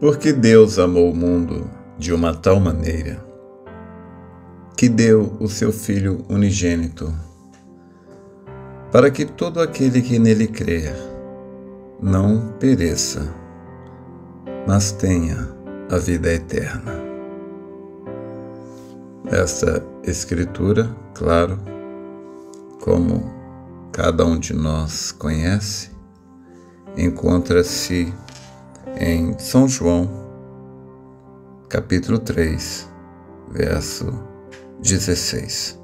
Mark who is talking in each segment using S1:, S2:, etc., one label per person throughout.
S1: Porque Deus amou o mundo de uma tal maneira que deu o seu Filho unigênito, para que todo aquele que nele crer não pereça, mas tenha a vida eterna. Essa escritura, claro, como cada um de nós conhece, encontra-se em São João, capítulo 3, verso 16.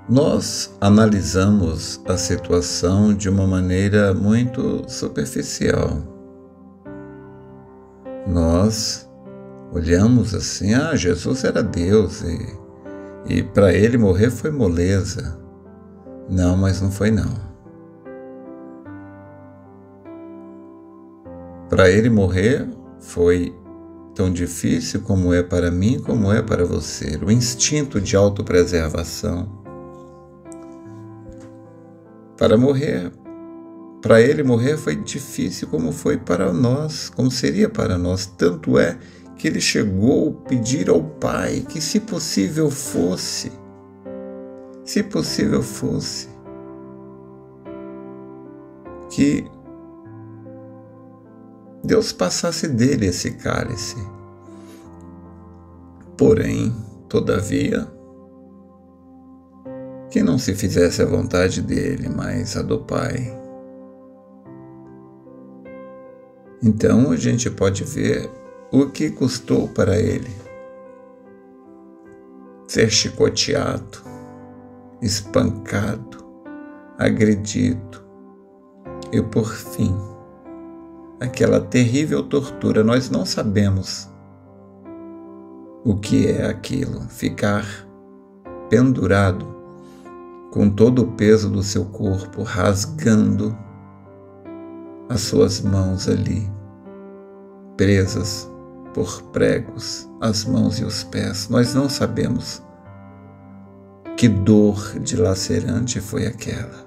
S1: Nós analisamos a situação de uma maneira muito superficial. Nós olhamos assim, Jesus era Deus e para ele morrer foi moleza. Não, mas não foi não. Para ele morrer foi tão difícil como é para mim, como é para você. O instinto de autopreservação. Para ele morrer foi difícil como foi para nós, como seria para nós. Tanto é que ele chegou a pedir ao Pai que, se possível fosse, que Deus passasse dele esse cálice. Porém, todavia, que não se fizesse a vontade dele, mas a do Pai. Então a gente pode ver o que custou para ele ser chicoteado, espancado, agredido e, por fim, aquela terrível tortura. Nós não sabemos o que é aquilo, ficar pendurado com todo o peso do seu corpo, rasgando as suas mãos ali, presas por pregos, as mãos e os pés. Nós não sabemos que dor dilacerante foi aquela.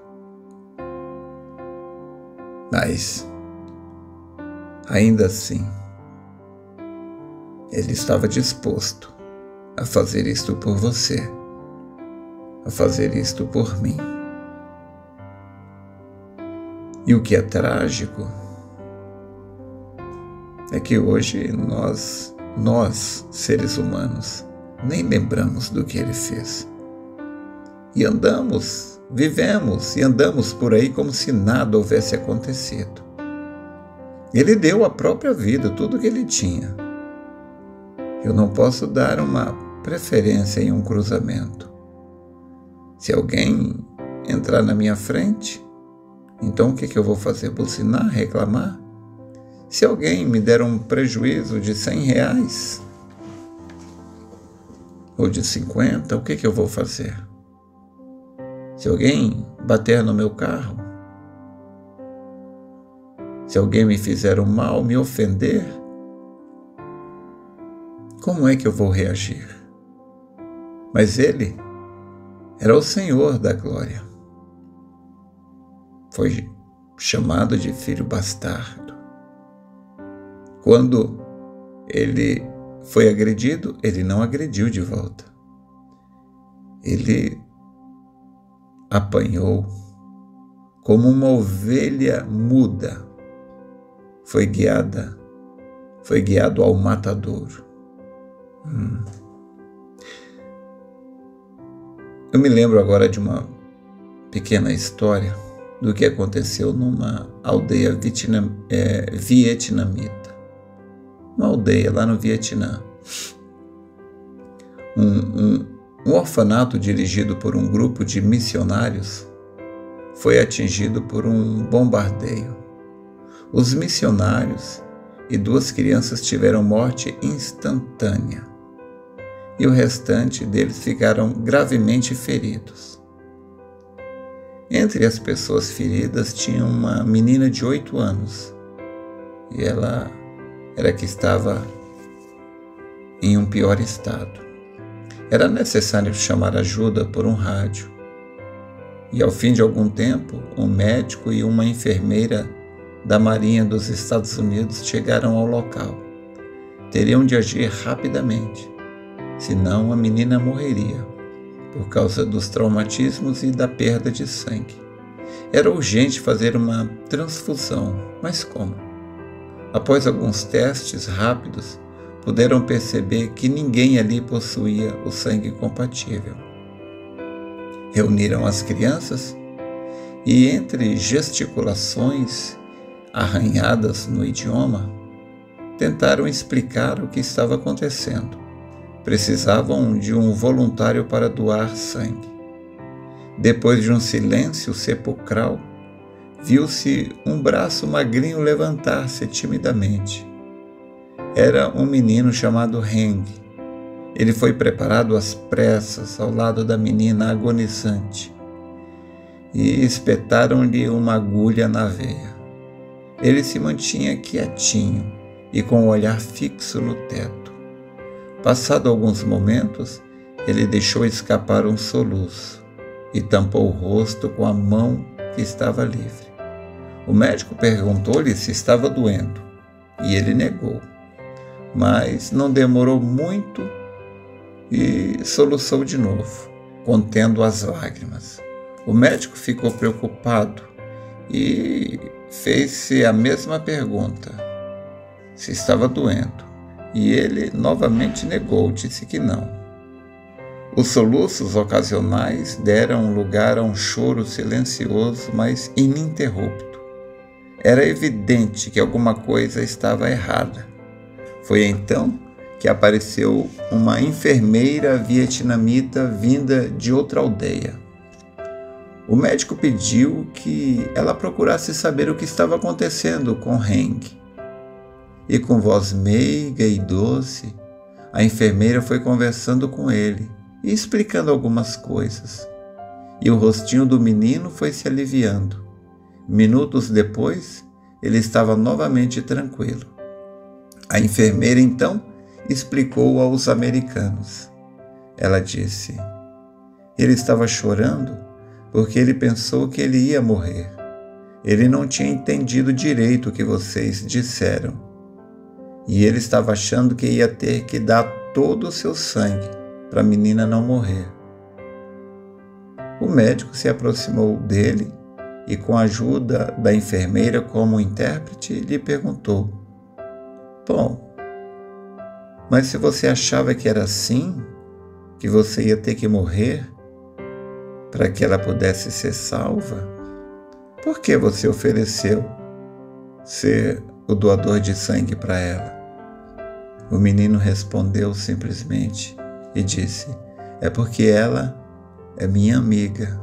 S1: Mas, ainda assim, ele estava disposto a fazer isto por você, a fazer isto por mim. E o que é trágico é que hoje nós, seres humanos, nem lembramos do que ele fez. E vivemos e andamos por aí como se nada houvesse acontecido. Ele deu a própria vida, tudo que ele tinha. Eu não posso dar uma preferência em um cruzamento. Se alguém entrar na minha frente, então o que eu vou fazer? Buzinar, reclamar? Se alguém me der um prejuízo de R$100 ou de 50, o que eu vou fazer? Se alguém bater no meu carro, se alguém me fizer um mal, me ofender, como é que eu vou reagir? Mas ele era o Senhor da glória. Foi chamado de filho bastardo. Quando ele foi agredido, ele não agrediu de volta. Ele apanhou como uma ovelha muda. Foi guiado ao matadouro. Eu me lembro agora de uma pequena história do que aconteceu numa aldeia vietnamita. Uma aldeia lá no Vietnã. Um orfanato dirigido por um grupo de missionários foi atingido por um bombardeio. Os missionários e 2 crianças tiveram morte instantânea e o restante deles ficaram gravemente feridos. Entre as pessoas feridas tinha uma menina de 8 anos e ela era que estava em um pior estado. Era necessário chamar ajuda por um rádio. E ao fim de algum tempo, um médico e uma enfermeira da Marinha dos Estados Unidos chegaram ao local. Teriam de agir rapidamente, senão a menina morreria, por causa dos traumatismos e da perda de sangue. Era urgente fazer uma transfusão, mas como? Após alguns testes rápidos, puderam perceber que ninguém ali possuía o sangue compatível. Reuniram as crianças e, entre gesticulações arranhadas no idioma, tentaram explicar o que estava acontecendo. Precisavam de um voluntário para doar sangue. Depois de um silêncio sepulcral, viu-se um braço magrinho levantar-se timidamente. Era um menino chamado Heng. Ele foi preparado às pressas ao lado da menina agonizante e espetaram-lhe uma agulha na veia. Ele se mantinha quietinho e com o olhar fixo no teto. Passado alguns momentos, ele deixou escapar um soluço e tampou o rosto com a mão que estava livre. O médico perguntou-lhe se estava doendo e ele negou, mas não demorou muito e soluçou de novo, contendo as lágrimas. O médico ficou preocupado e fez-se a mesma pergunta, se estava doendo, e ele novamente negou, disse que não. Os soluços ocasionais deram lugar a um choro silencioso, mas ininterrupto. Era evidente que alguma coisa estava errada. Foi então que apareceu uma enfermeira vietnamita vinda de outra aldeia. O médico pediu que ela procurasse saber o que estava acontecendo com Heng. E com voz meiga e doce, a enfermeira foi conversando com ele e explicando algumas coisas. E o rostinho do menino foi se aliviando. Minutos depois, ele estava novamente tranquilo. A enfermeira, então, explicou aos americanos. Ela disse: ele estava chorando porque ele pensou que ele ia morrer. Ele não tinha entendido direito o que vocês disseram. E ele estava achando que ia ter que dar todo o seu sangue para a menina não morrer. O médico se aproximou dele e, com a ajuda da enfermeira como intérprete, lhe perguntou: bom, mas se você achava que era assim, que você ia ter que morrer para que ela pudesse ser salva, por que você ofereceu ser o doador de sangue para ela? O menino respondeu simplesmente e disse: é porque ela é minha amiga.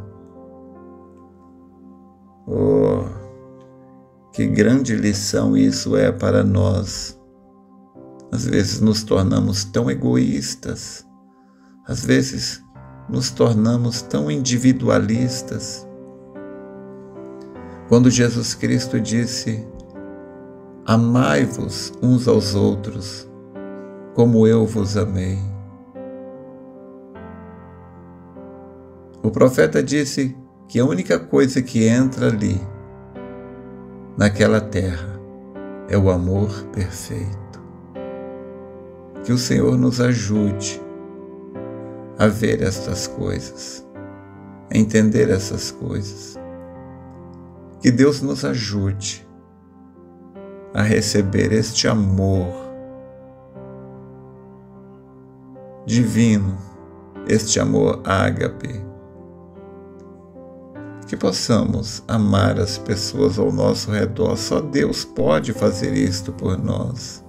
S1: Oh, que grande lição isso é para nós. Às vezes nos tornamos tão egoístas, às vezes nos tornamos tão individualistas. Quando Jesus Cristo disse: amai-vos uns aos outros, como eu vos amei. O profeta disse que a única coisa que entra ali, naquela terra, é o amor perfeito. Que o Senhor nos ajude a ver estas coisas, a entender essas coisas. Que Deus nos ajude a receber este amor divino, este amor ágape. Que possamos amar as pessoas ao nosso redor. Só Deus pode fazer isto por nós.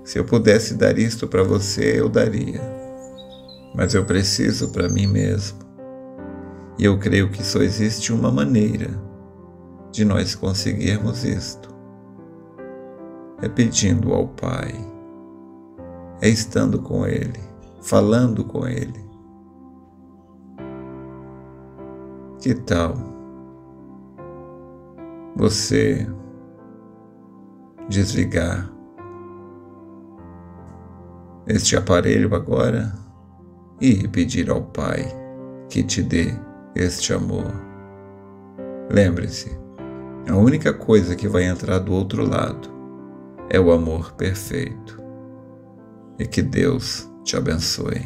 S1: Se eu pudesse dar isto para você, eu daria. Mas eu preciso para mim mesmo. E eu creio que só existe uma maneira de nós conseguirmos isto. É pedindo ao Pai. É estando com Ele, falando com Ele. Que tal você desligar este aparelho agora e pedir ao Pai que te dê este amor? Lembre-se, A única coisa que vai entrar do outro lado é o amor perfeito. E que Deus te abençoe.